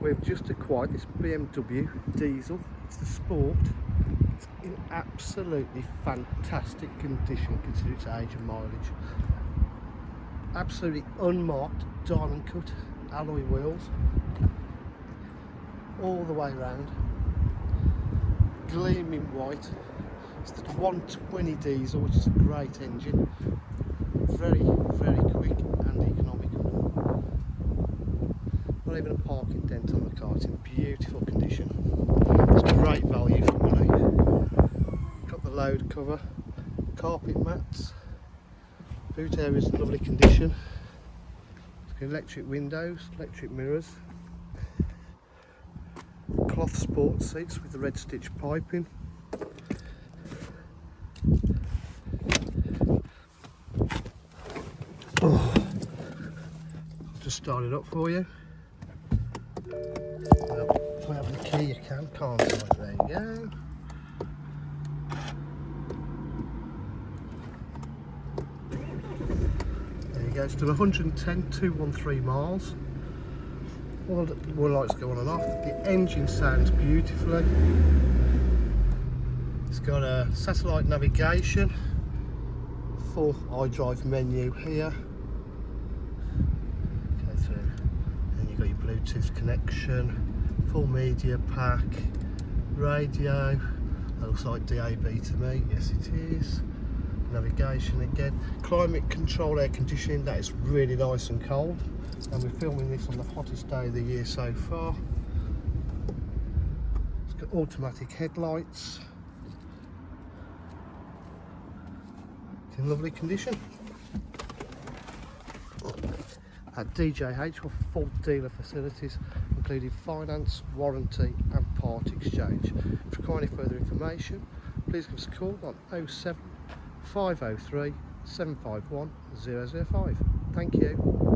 We've just acquired this BMW diesel. It's the Sport. It's in absolutely fantastic condition considering its age and mileage. Absolutely unmarked diamond cut alloy wheels all the way around, gleaming white. It's the 120 diesel, which is a great engine, very quick and economical. Not even a parking dent on the car. It's in beautiful condition. It's great value for money. Got the load cover, carpet mats, boot area is in lovely condition. It's got electric windows, electric mirrors, cloth sports seats with the red stitch piping. Oh, I'll just start it up for you. Well, if I have the key, you can't I? There you go. There you go. It's done 110,213 miles. All the lights go on and off. The engine sounds beautifully. It's got a satellite navigation, full iDrive menu here. Go through, and you've got your Bluetooth connection, full media pack, radio. That looks like DAB to me. Yes, it is. Navigation again. Climate control air conditioning. That is really nice and cold. And we're filming this on the hottest day of the year so far. It's got automatic headlights. It's in lovely condition. At DJH we're full dealer facilities including finance, warranty and part exchange. If you require any further information, please give us a call on 07 503 751 005. Thank you.